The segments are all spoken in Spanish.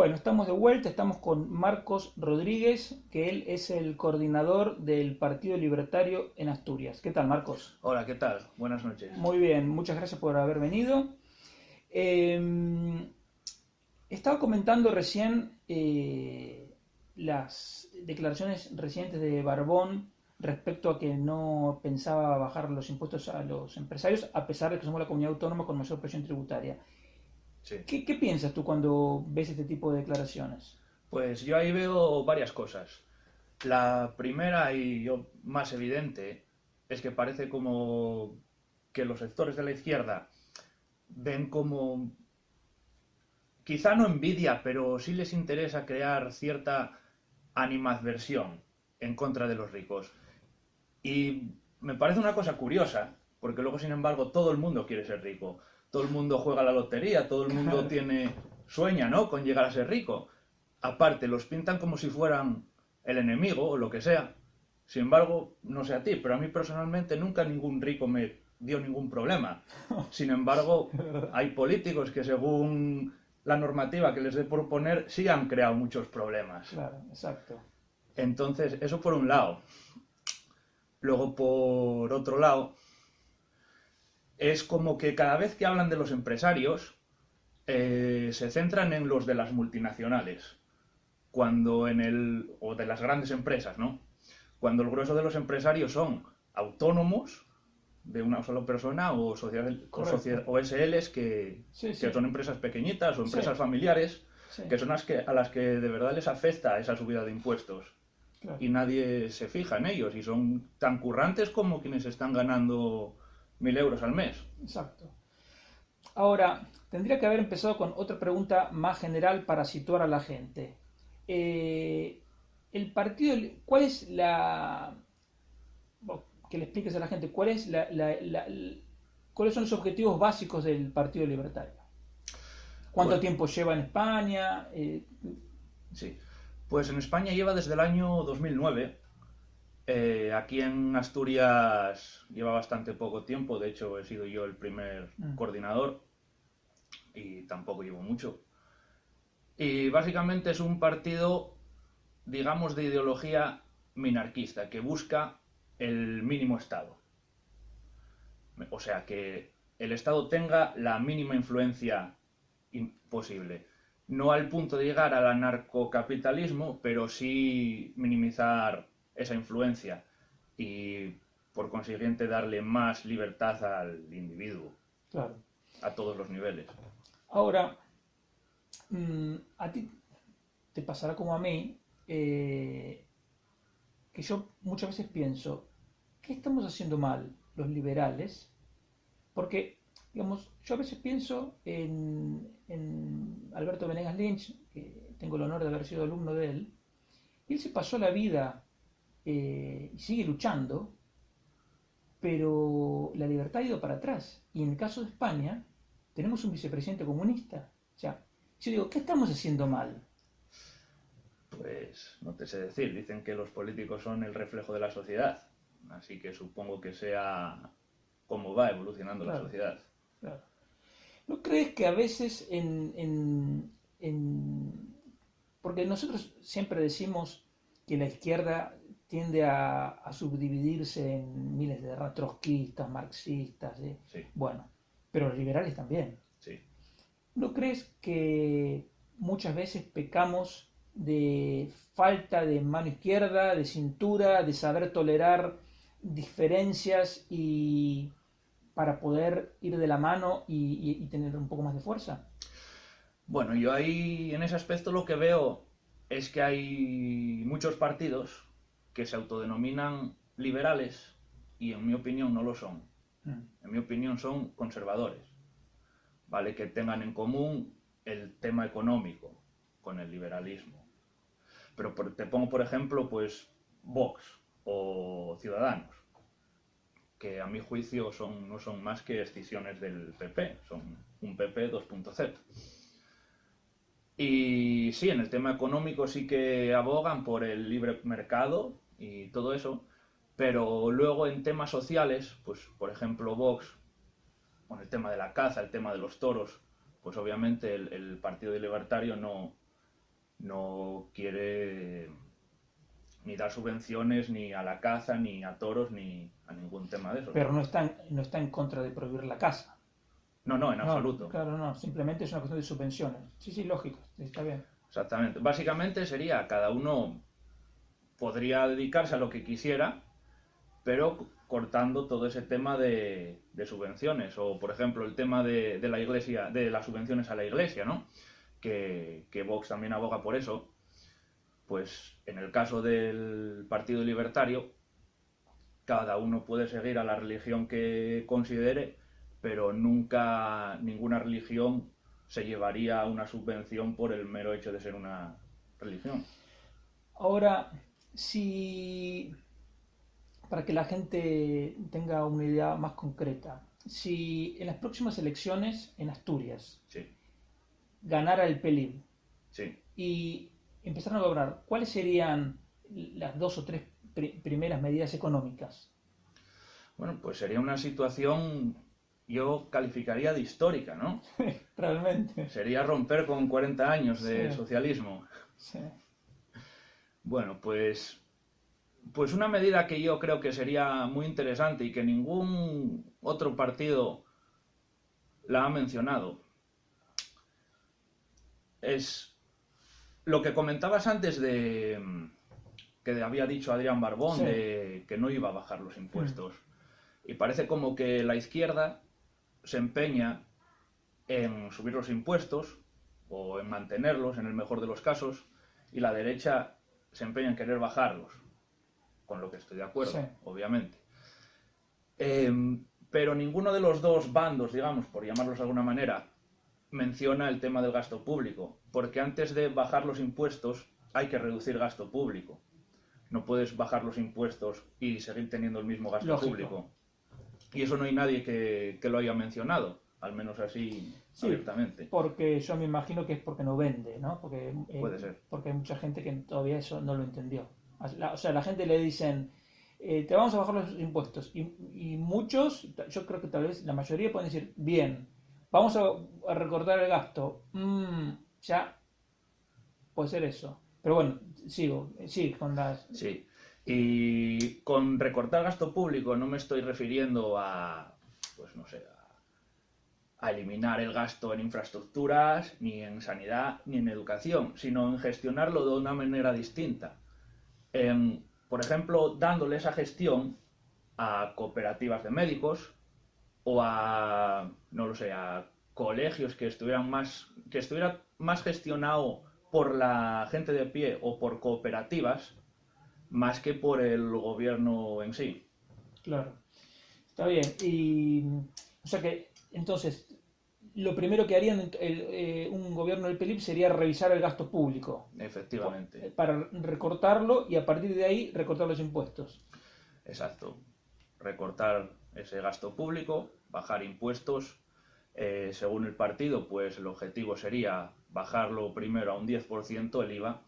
Bueno, estamos de vuelta, estamos con Marcos Rodríguez, que él es el coordinador del Partido Libertario en Asturias. ¿Qué tal, Marcos? Hola, ¿qué tal? Buenas noches. Muy bien, muchas gracias por haber venido. Eh, Estaba comentando recién las declaraciones recientes de Barbón respecto a que no pensaba bajar los impuestos a los empresarios, a pesar de que somos la comunidad autónoma con mayor presión tributaria. Sí. ¿Qué piensas tú cuando ves este tipo de declaraciones? Pues yo ahí veo varias cosas. La primera y más evidente es que parece como que los sectores de la izquierda ven como, quizá no envidia, pero sí les interesa crear cierta animadversión en contra de los ricos. Y me parece una cosa curiosa, porque luego, sin embargo, todo el mundo quiere ser rico. Todo el mundo juega a la lotería, todo el mundo Claro. sueña, ¿no? Con llegar a ser rico. Aparte, los pintan como si fueran el enemigo o lo que sea. Sin embargo, no sé a ti, pero a mí personalmente nunca ningún rico me dio ningún problema. Sin embargo, De verdad. hay políticos que según la normativa que les dé por poner, sí han creado muchos problemas. Claro, exacto. Entonces, eso por un lado. Luego, por otro lado, es como que cada vez que hablan de los empresarios, se centran en los de las multinacionales, o de las grandes empresas, ¿no? Cuando el grueso de los empresarios son autónomos de una sola persona o Correcto. o SLs Sí, que sí, son empresas pequeñitas o sí, empresas familiares, sí, que son a las que de verdad les afecta esa subida de impuestos. claro, Y nadie se fija en ellos y son tan currantes como quienes están ganando 1.000 euros al mes. exacto. Ahora, tendría que haber empezado con otra pregunta más general para situar a la gente. Eh, el partido, ¿cuál es la... bueno, que le expliques a la gente, ¿cuáles son los objetivos básicos del Partido Libertario? ¿Cuánto Bueno, tiempo lleva en España? sí. Pues en España lleva desde el año 2009. Aquí en Asturias lleva bastante poco tiempo. De hecho, he sido yo el primer Mm, coordinador y tampoco llevo mucho. Y básicamente es un partido, digamos, de ideología minarquista que busca el mínimo Estado. O sea, que el Estado tenga la mínima influencia posible. No al punto de llegar al anarcocapitalismo, pero sí minimizar esa influencia y, por consiguiente, darle más libertad al individuo claro. a todos los niveles. Ahora, a ti te pasará como a mí, que yo muchas veces pienso, ¿qué estamos haciendo mal los liberales? Porque, digamos, yo a veces pienso en Alberto Venegas Lynch, que tengo el honor de haber sido alumno de él, y él se pasó la vida y sigue luchando, pero la libertad ha ido para atrás. Y en el caso de España, tenemos un vicepresidente comunista. O sea, yo digo, ¿qué estamos haciendo mal? Pues no te sé decir, dicen que los políticos son el reflejo de la sociedad, así que supongo que sea cómo va evolucionando la Claro, sociedad. claro. ¿No crees que a veces porque nosotros siempre decimos que la izquierda tiende a subdividirse en miles de trotskistas, marxistas, Sí, bueno, pero los liberales también. sí. ¿No crees que muchas veces pecamos de falta de mano izquierda, de cintura, de saber tolerar diferencias y para poder ir de la mano y tener un poco más de fuerza? Bueno, yo ahí en ese aspecto lo que veo es que hay muchos partidos que se autodenominan liberales y en mi opinión no lo son. Mm, En mi opinión son conservadores, ¿vale? Que tengan en común el tema económico con el liberalismo. Pero te pongo por ejemplo pues Vox o Ciudadanos, que a mi juicio no son más que escisiones del PP, son un PP 2.0. Y sí, en el tema económico sí que abogan por el libre mercado y todo eso, pero luego en temas sociales, pues por ejemplo Vox, con el tema de la caza, el tema de los toros, pues obviamente el Partido Libertario no quiere ni dar subvenciones ni a la caza, ni a toros, ni a ningún tema de eso. Pero no está en contra de prohibir la caza. No, no, en No, absoluto. claro, no. Simplemente es una cuestión de subvenciones. Sí, sí, lógico. Está bien. Exactamente. Básicamente sería, cada uno podría dedicarse a lo que quisiera, pero cortando todo ese tema de subvenciones. O, por ejemplo, el tema de la iglesia, de las subvenciones a la iglesia, ¿no? Que Vox también aboga por eso. Pues en el caso del Partido Libertario, cada uno puede seguir a la religión que considere, pero nunca ninguna religión se llevaría una subvención por el mero hecho de ser una religión. Ahora, si para que la gente tenga una idea más concreta, si en las próximas elecciones en Asturias Sí, ganara el PELIB sí. y empezaran a lograr, ¿cuáles serían las dos o tres primeras medidas económicas? Bueno, pues sería una situación, yo calificaría de histórica, ¿no? Realmente. Sería romper con 40 años de Sí, socialismo. sí. Bueno, pues una medida que yo creo que sería muy interesante y que ningún otro partido la ha mencionado es lo que comentabas antes de que había dicho Adrián Barbón, Sí. de que no iba a bajar los Mm. impuestos. Y parece como que la izquierda se empeña en subir los impuestos o en mantenerlos, en el mejor de los casos, y la derecha se empeña en querer bajarlos, con lo que estoy de acuerdo, Sí. obviamente. Pero ninguno de los dos bandos, digamos, por llamarlos de alguna manera, menciona el tema del gasto público, porque antes de bajar los impuestos hay que reducir gasto público. No puedes bajar los impuestos y seguir teniendo el mismo gasto Lógico. público. Y eso no hay nadie que lo haya mencionado, al menos así Sí, abiertamente. porque yo me imagino que es porque no vende, ¿no? Puede ser. Porque hay mucha gente que todavía eso no lo entendió. O sea, a la gente le dicen, te vamos a bajar los impuestos. Y muchos, yo creo que tal vez la mayoría pueden decir, bien, vamos a recortar el gasto. Ya puede ser eso. Pero bueno, sí, con las... Sí. Y con recortar gasto público no me estoy refiriendo a, pues no sé, a eliminar el gasto en infraestructuras, ni en sanidad, ni en educación, sino en gestionarlo de una manera distinta. Por ejemplo, dándole esa gestión a cooperativas de médicos o a, no lo sé, a colegios que estuviera más gestionado por la gente de pie o por cooperativas más que por el gobierno en sí. Claro, está bien. Y, o sea que, entonces, lo primero que harían un gobierno del PELIP sería revisar el gasto público Efectivamente, para recortarlo y a partir de ahí recortar los impuestos. exacto. Recortar ese gasto público, bajar impuestos. Según el partido, pues el objetivo sería bajarlo primero a un 10% el IVA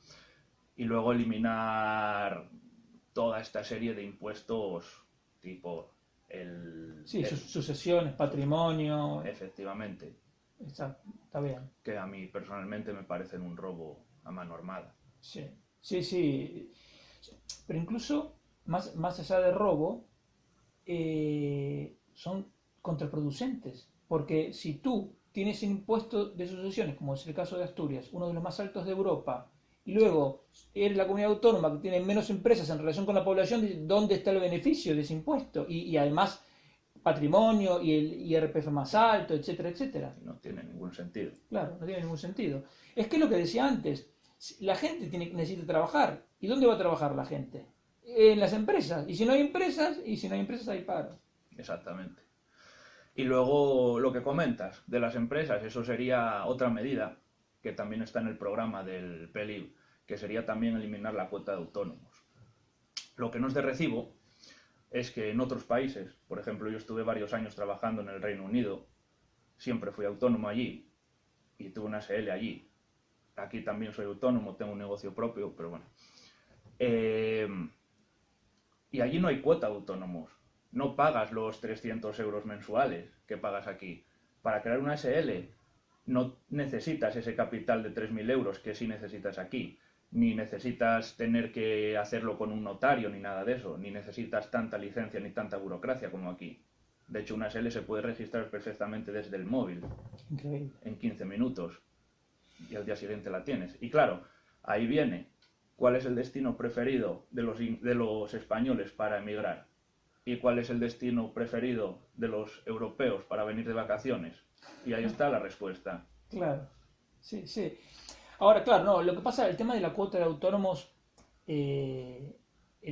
y luego eliminar toda esta serie de impuestos tipo Sí, sucesiones, patrimonio, efectivamente, está bien. que a mí personalmente me parecen un robo a mano armada. Sí, sí, sí. Pero incluso, más allá de robo, son contraproducentes. Porque si tú tienes un impuesto de sucesiones, como es el caso de Asturias, uno de los más altos de Europa, y luego eres la comunidad autónoma que tiene menos empresas en relación con la población, ¿dónde está el beneficio de ese impuesto? Y además patrimonio y el IRPF más alto, etcétera, etcétera. No tiene ningún sentido. Claro, no tiene ningún sentido. Es que es lo que decía antes, la gente necesita trabajar. ¿Y dónde va a trabajar la gente? En las empresas. Y si no hay empresas, hay paro. Exactamente. Y luego lo que comentas de las empresas, eso sería otra medida que también está en el programa del PELIB, que sería también eliminar la cuota de autónomos. Lo que no es de recibo es que en otros países, por ejemplo, yo estuve varios años trabajando en el Reino Unido, siempre fui autónomo allí y tuve una SL allí. Aquí también soy autónomo, tengo un negocio propio, pero bueno. Y allí no hay cuota de autónomos. No pagas los 300 euros mensuales que pagas aquí. Para crear una SL no necesitas ese capital de 3.000 euros que sí necesitas aquí, ni necesitas tener que hacerlo con un notario ni nada de eso, ni necesitas tanta licencia ni tanta burocracia como aquí. De hecho, una SL se puede registrar perfectamente desde el móvil. Increíble. En 15 minutos y al día siguiente la tienes. Y claro, ahí viene cuál es el destino preferido de los españoles para emigrar y cuál es el destino preferido de los europeos para venir de vacaciones. Y ahí está la respuesta. Claro, sí, sí. Ahora, claro, no, lo que pasa, el tema de la cuota de autónomos, el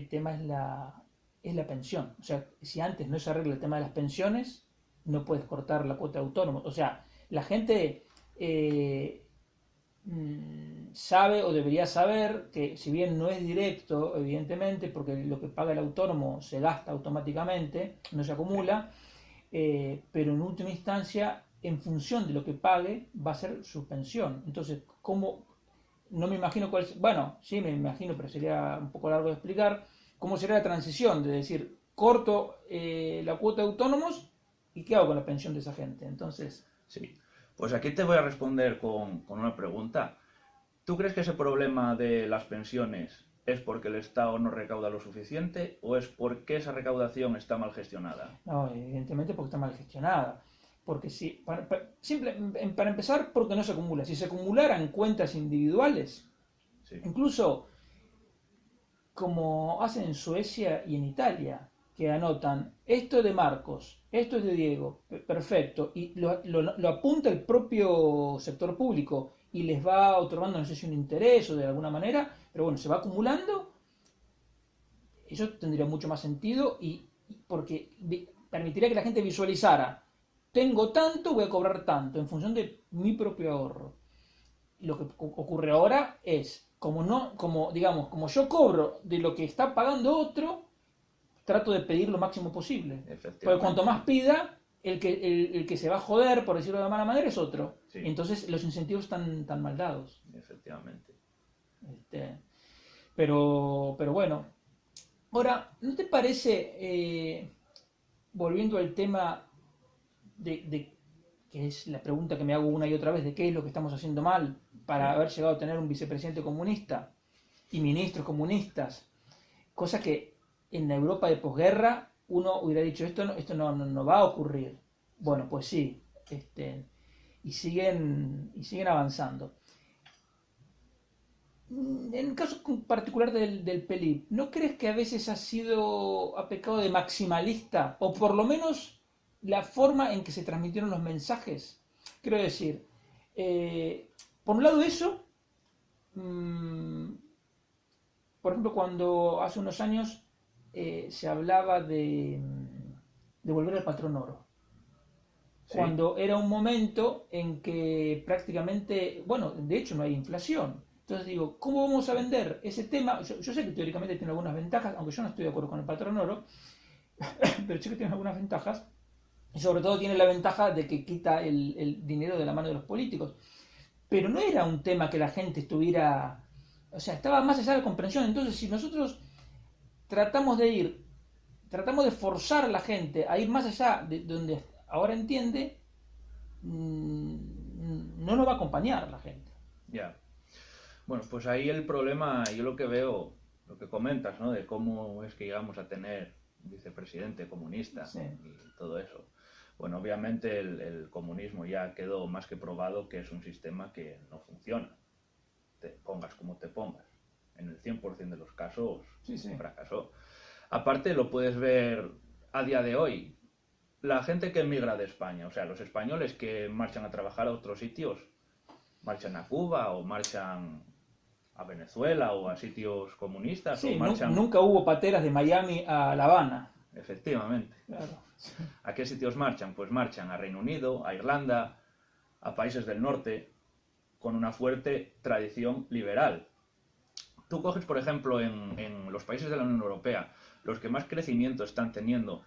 tema es la pensión. O sea, si antes no se arregla el tema de las pensiones, no puedes cortar la cuota de autónomos. O sea, la gente sabe o debería saber que si bien no es directo, evidentemente, porque lo que paga el autónomo se gasta automáticamente, no se acumula, pero en última instancia, en función de lo que pague, va a ser su pensión. Entonces, ¿cómo? No me imagino cuál es, bueno, sí me imagino, pero sería un poco largo de explicar, cómo será la transición de decir, corto la cuota de autónomos y qué hago con la pensión de esa gente. Entonces, Sí, pues aquí te voy a responder con una pregunta. ¿Tú crees que ese problema de las pensiones es porque el Estado no recauda lo suficiente o es porque esa recaudación está mal gestionada? no, evidentemente porque está mal gestionada. Porque si, para empezar, porque no se acumula. Si se acumularan cuentas individuales, Sí, incluso como hacen en Suecia y en Italia, que anotan esto es de Marcos, esto es de Diego, perfecto, y lo apunta el propio sector público y les va otorgando, no sé si un interés o de alguna manera, pero bueno, se va acumulando, eso tendría mucho más sentido porque permitiría que la gente visualizara, tengo tanto, voy a cobrar tanto en función de mi propio ahorro. Lo que ocurre ahora es, como no, como digamos, como yo cobro de lo que está pagando otro, trato de pedir lo máximo posible. Porque cuanto efectivamente. más pida, el que se va a joder, por decirlo de mala manera, es otro. Sí, Entonces los incentivos están tan mal dados. efectivamente. Este, pero bueno. Ahora, ¿no te parece, volviendo al tema que es la pregunta que me hago una y otra vez, de qué es lo que estamos haciendo mal para Sí, haber llegado a tener un vicepresidente comunista y ministros comunistas, cosa que en la Europa de posguerra uno hubiera dicho esto no va a ocurrir. sí. Bueno, pues sí, y siguen avanzando. En el caso particular del Pelip, ¿no crees que a veces ha pecado de maximalista? O por lo menos la forma en que se transmitieron los mensajes. Quiero decir, por un lado eso, mmm, por ejemplo, cuando hace unos años se hablaba de volver al patrón oro, Sí, cuando era un momento en que prácticamente, bueno, de hecho no hay inflación. Entonces digo, ¿cómo vamos a vender ese tema? Yo sé que teóricamente tiene algunas ventajas, aunque yo no estoy de acuerdo con el patrón oro, pero sé que tiene algunas ventajas. Y sobre todo tiene la ventaja de que quita el dinero de la mano de los políticos. Pero no era un tema que la gente estuviera, o sea, estaba más allá de la comprensión. Entonces, si nosotros tratamos de ir, tratamos de forzar a la gente a ir más allá de donde ahora entiende, no nos va a acompañar la gente. ya. Bueno, pues ahí el problema, yo lo que veo, lo que comentas, ¿no? De cómo es que llegamos a tener un vicepresidente comunista Sí, y todo eso. Bueno, obviamente el comunismo ya quedó más que probado que es un sistema que no funciona. Te pongas como te pongas. En el 100% de los casos sí, sí. fracasó. Aparte lo puedes ver a día de hoy. La gente que emigra de España, o sea, los españoles que marchan a trabajar a otros sitios, marchan a Cuba o marchan a Venezuela o a sitios comunistas o Sí, marchan, nunca hubo pateras de Miami a La Habana. efectivamente. Claro. ¿A qué sitios marchan? Pues marchan a Reino Unido, a Irlanda, a países del norte, con una fuerte tradición liberal. Tú coges, por ejemplo, en los países de la Unión Europea, los que más crecimiento están teniendo,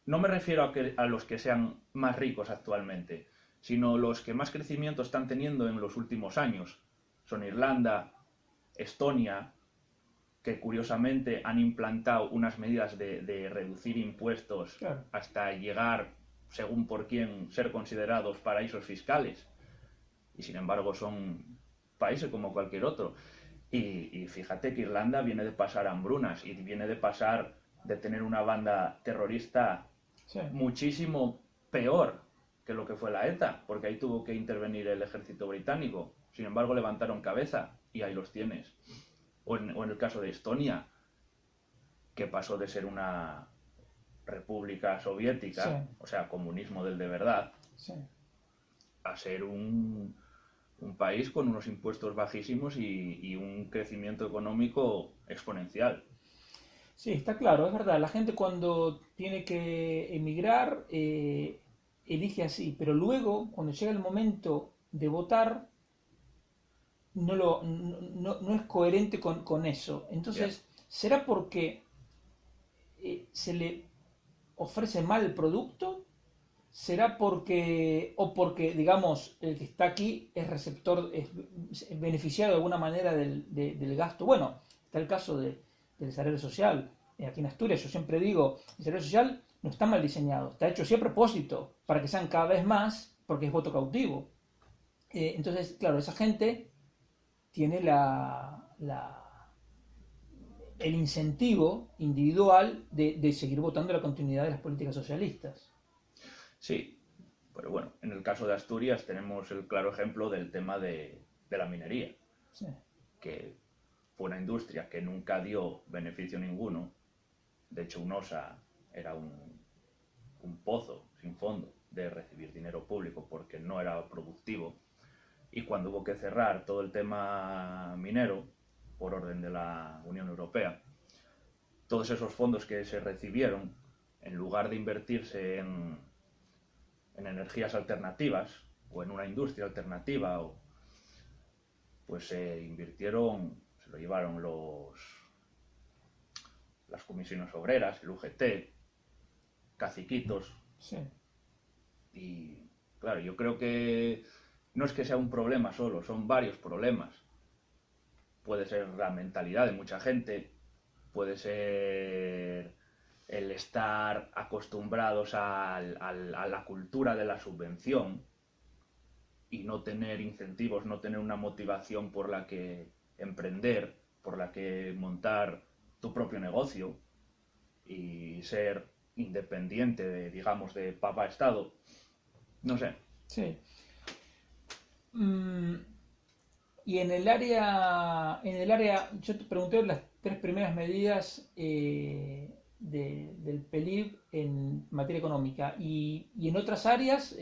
no me refiero a los que sean más ricos actualmente, sino los que más crecimiento están teniendo en los últimos años. Son Irlanda, Estonia, que curiosamente han implantado unas medidas de reducir impuestos Claro. hasta llegar, según por quién, ser considerados paraísos fiscales. y sin embargo son países como cualquier otro. Y fíjate que Irlanda viene de pasar hambrunas y viene de pasar de tener una banda terrorista Sí. muchísimo peor que lo que fue la ETA, porque ahí tuvo que intervenir el ejército británico. Sin embargo, levantaron cabeza y ahí los tienes. O en el caso de Estonia, que pasó de ser una república soviética, Sí. o sea, comunismo del de verdad, Sí. a ser un país con unos impuestos bajísimos y un crecimiento económico exponencial. Sí, está claro, es verdad. La gente cuando tiene que emigrar elige así, pero luego, cuando llega el momento de votar, no es coherente con eso. Ya. Entonces, ¿será porque se le ofrece mal el producto? ¿Será porque, digamos, el que está aquí es receptor, es beneficiado de alguna manera del gasto? Bueno, está el caso del salario social. Aquí en Asturias, yo siempre digo, el salario social no está mal diseñado, está hecho así a propósito, para que sean cada vez más, porque es voto cautivo. Entonces, claro, esa gente tiene el incentivo individual de seguir votando la continuidad de las políticas socialistas. Sí, pero bueno, en el caso de Asturias tenemos el claro ejemplo del tema de la minería, Sí, que fue una industria que nunca dio beneficio ninguno. De hecho, UNOSA era un pozo sin fondo de recibir dinero público porque no era productivo. Y cuando hubo que cerrar todo el tema minero, por orden de la Unión Europea, todos esos fondos que se recibieron, en lugar de invertirse en energías alternativas o en una industria alternativa, pues se invirtieron, se lo llevaron las comisiones obreras, el UGT, caciquitos. sí, Y claro, yo creo que no es que sea un problema solo, son varios problemas. Puede ser la mentalidad de mucha gente, puede ser el estar acostumbrados a la cultura de la subvención y no tener incentivos, no tener una motivación por la que emprender, por la que montar tu propio negocio y ser independiente de, digamos, de papá Estado. No sé. sí. Mm, y en el área, yo te pregunté las tres primeras medidas del PELIB en materia económica y en otras áreas,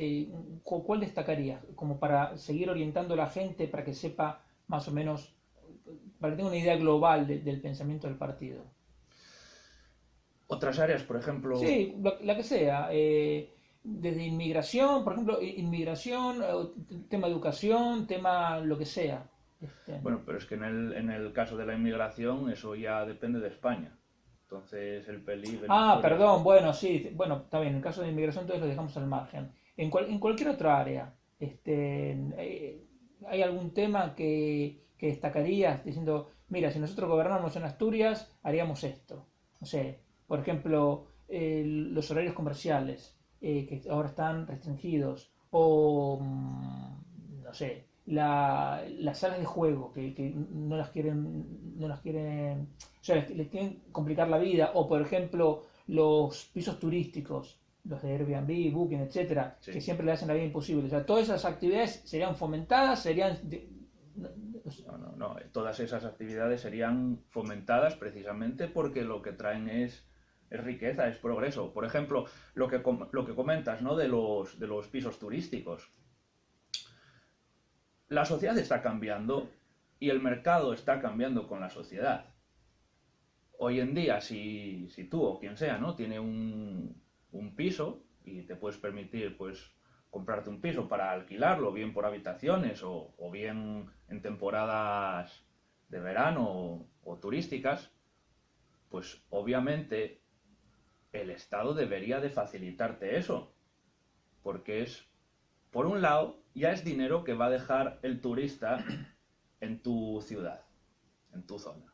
¿cuál destacarías? Como para seguir orientando a la gente para que sepa más o menos, para que tenga una idea global del pensamiento del partido. Otras áreas, por ejemplo, Sí, la que sea. Desde inmigración, por ejemplo, inmigración, tema educación, tema lo que sea. bueno, pero es que en el caso de la inmigración eso ya depende de España. Entonces el PELIB en Asturias, Perdón, bueno, sí, bueno, está bien, en el caso de inmigración entonces lo dejamos al margen. En cualquier otra área, ¿hay algún tema que destacarías diciendo, mira, si nosotros gobernáramos en Asturias, haríamos esto? No sé, por ejemplo, los horarios comerciales, que ahora están restringidos, o, no sé, las salas de juego, que no las quieren, o sea, les quieren complicar la vida, o por ejemplo, los pisos turísticos, los de Airbnb, Booking, etcétera, que sí. siempre le hacen la vida imposible. O sea, todas esas actividades serían fomentadas, serían. No, no, no. Todas esas actividades serían fomentadas precisamente porque lo que traen es riqueza, es progreso. Por ejemplo, lo que comentas, ¿no? De los pisos turísticos. La sociedad está cambiando y el mercado está cambiando con la sociedad. Hoy en día, si tú o quien sea, ¿no? Tiene un piso y te puedes permitir, pues, comprarte un piso para alquilarlo, bien por habitaciones o bien en temporadas de verano o turísticas, pues obviamente el Estado debería de facilitarte eso, porque por un lado, ya es dinero que va a dejar el turista en tu ciudad, en tu zona.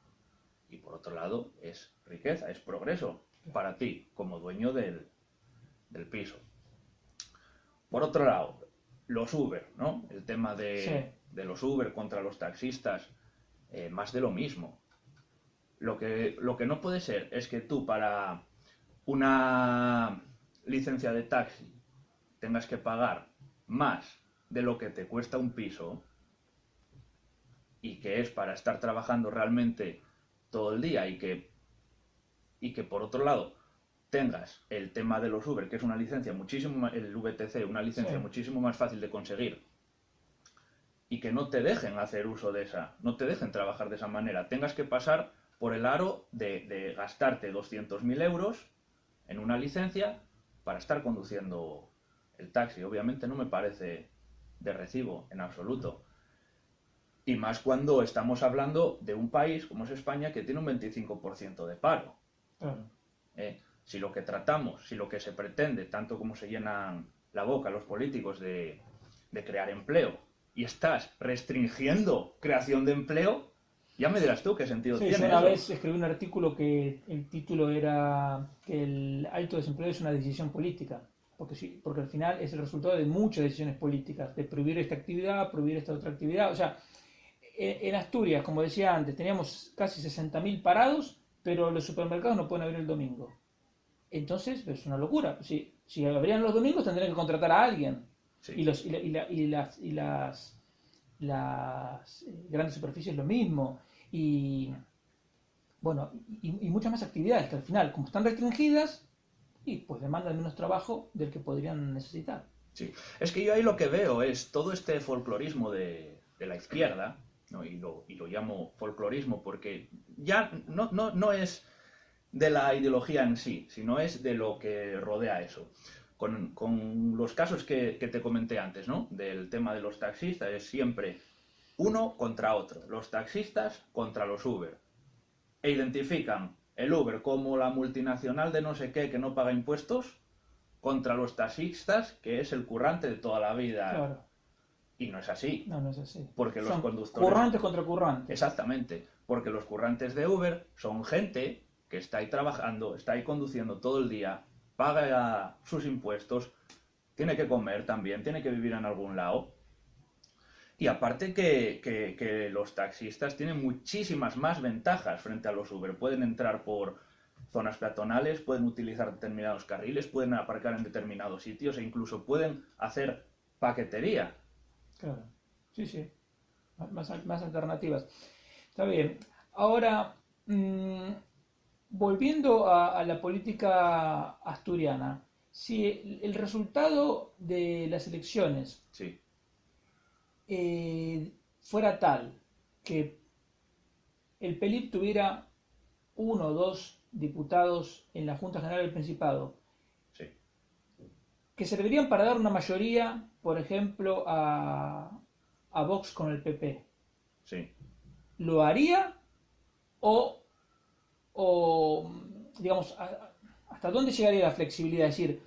Y por otro lado, es riqueza, es progreso para ti como dueño del piso. Por otro lado, los Uber, ¿no? El tema de los Uber contra los taxistas, más de lo mismo. Lo que no puede ser es que tú para una licencia de taxi tengas que pagar más de lo que te cuesta un piso y que es para estar trabajando realmente todo el día y que por otro lado tengas el tema de los Uber, que es una licencia muchísimo, el VTC, una licencia muchísimo más fácil de conseguir y que no te dejen hacer uso de esa, no te dejen trabajar de esa manera, tengas que pasar por el aro de gastarte 200.000 euros en una licencia para estar conduciendo el taxi. Obviamente no me parece de recibo en absoluto. Y más cuando estamos hablando de un país como es España que tiene un 25% de paro. Si lo que tratamos, si lo que se pretende, tanto como se llenan la boca los políticos de crear empleo, y estás restringiendo creación de empleo, ya me dirás tú qué sentido tiene yo una eso. vez escribí un artículo que el título era que el alto desempleo es una decisión política, porque al final es el resultado de muchas decisiones políticas, de prohibir esta actividad, prohibir esta otra actividad. O sea, en Asturias, como decía antes, teníamos casi 60.000 parados, pero los supermercados no pueden abrir el domingo. Entonces, es una locura. Si abrirían los domingos, tendrían que contratar a alguien. Sí. Las grandes superficies lo mismo. Y bueno, y muchas más actividades que al final, como están restringidas, y pues demandan menos trabajo del que podrían necesitar. Sí, es que yo ahí lo que veo es todo este folclorismo de la izquierda, ¿no? Y lo llamo folclorismo porque ya no es de la ideología en sí, sino es de lo que rodea eso. Con los casos que te comenté antes, ¿no? Del tema de los taxistas, es siempre uno contra otro, los taxistas contra los Uber. E identifican el Uber como la multinacional de no sé qué que no paga impuestos contra los taxistas, que es el currante de toda la vida. Claro. Y no es así. No es así. Porque los son conductores... currantes contra currantes. Exactamente. Porque los currantes de Uber son gente que está ahí trabajando, está ahí conduciendo todo el día, paga sus impuestos, tiene que comer también, tiene que vivir en algún lado. Y aparte que los taxistas tienen muchísimas más ventajas frente a los Uber. Pueden entrar por zonas peatonales, pueden utilizar determinados carriles, pueden aparcar en determinados sitios e incluso pueden hacer paquetería. Claro, sí. Más alternativas. Está bien. Ahora, volviendo a la política asturiana, si el resultado de las elecciones Sí. Fuera tal que el PELIP tuviera uno o dos diputados en la Junta General del Principado, Sí. que servirían para dar una mayoría, por ejemplo, a Vox con el PP, Sí. ¿lo haría? O digamos, ¿hasta dónde llegaría la flexibilidad? Es decir,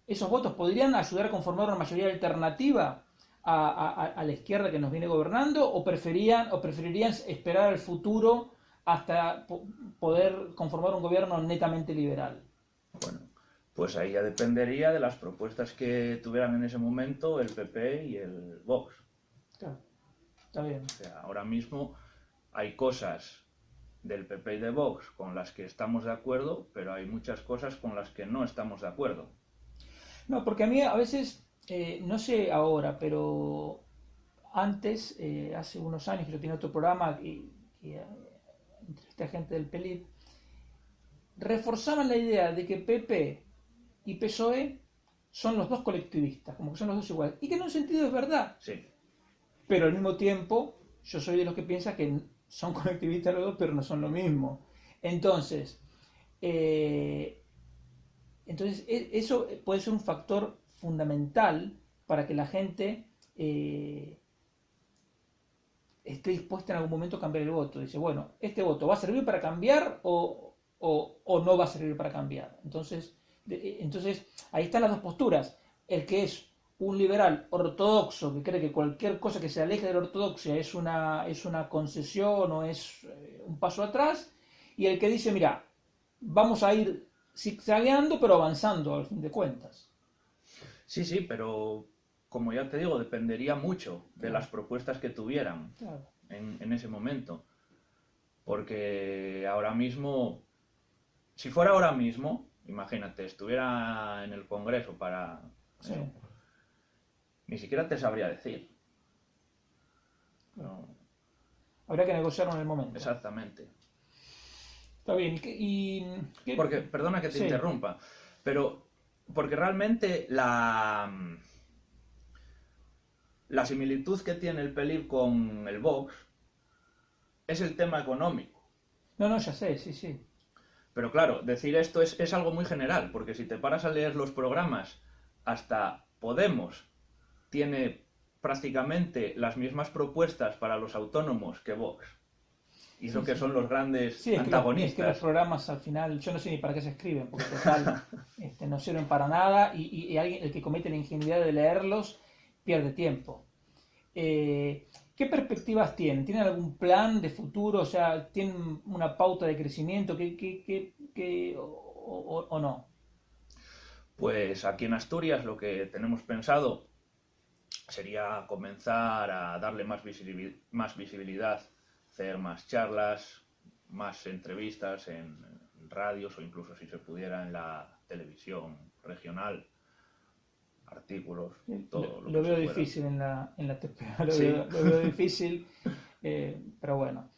esos votos podrían ayudar a conformar una mayoría alternativa a la izquierda que nos viene gobernando, o preferirían esperar al futuro hasta poder conformar un gobierno netamente liberal? Bueno, pues ahí ya dependería de las propuestas que tuvieran en ese momento el PP y el Vox. Claro, está bien. O sea, ahora mismo hay cosas del PP y de Vox con las que estamos de acuerdo, pero hay muchas cosas con las que no estamos de acuerdo. No, porque a mí a veces, no sé ahora, pero antes, hace unos años que yo tenía otro programa que entrevisté a gente del PELIP, reforzaban la idea de que PP y PSOE son los dos colectivistas, como que son los dos iguales, y que en un sentido es verdad, Sí. pero al mismo tiempo yo soy de los que piensa que son colectivistas los dos, pero no son lo mismo. Entonces, eso puede ser un factor fundamental para que la gente esté dispuesta en algún momento a cambiar el voto. Dice, bueno, ¿este voto va a servir para cambiar o no va a servir para cambiar? Entonces, ahí están las dos posturas. El que es un liberal ortodoxo, que cree que cualquier cosa que se aleje de la ortodoxia es una concesión o es un paso atrás, y el que dice, mira, vamos a ir zigzagueando pero avanzando al fin de cuentas. Sí, pero como ya te digo, dependería mucho de las propuestas que tuvieran Claro. en ese momento. Porque ahora mismo, si fuera ahora mismo, imagínate, estuviera en el Congreso para Sí. eso, ni siquiera te sabría decir. No, Habrá que negociarlo en el momento. exactamente. Está bien. ¿Qué? Porque, perdona que te Sí. interrumpa, pero porque realmente la similitud que tiene el PELIP con el Vox es el tema económico. No, ya sé, sí, sí. Pero claro, decir esto es algo muy general, porque si te paras a leer los programas, hasta Podemos tiene prácticamente las mismas propuestas para los autónomos que Vox. Y eso Sí, que sí. son los grandes Sí, es que los antagonistas. programas al final, yo no sé ni para qué se escriben, porque total, no sirven para nada y alguien, el que comete la ingenuidad de leerlos pierde tiempo. ¿Qué perspectivas tienen? ¿Tienen algún plan de futuro? O sea, ¿tienen una pauta de crecimiento? O no? Pues aquí en Asturias lo que tenemos pensado sería comenzar a darle más visibilidad, hacer más charlas, más entrevistas en radios o incluso si se pudiera en la televisión regional, artículos, todo lo Lo que se veo pueda. difícil en la TPA, Sí. lo veo difícil, pero bueno.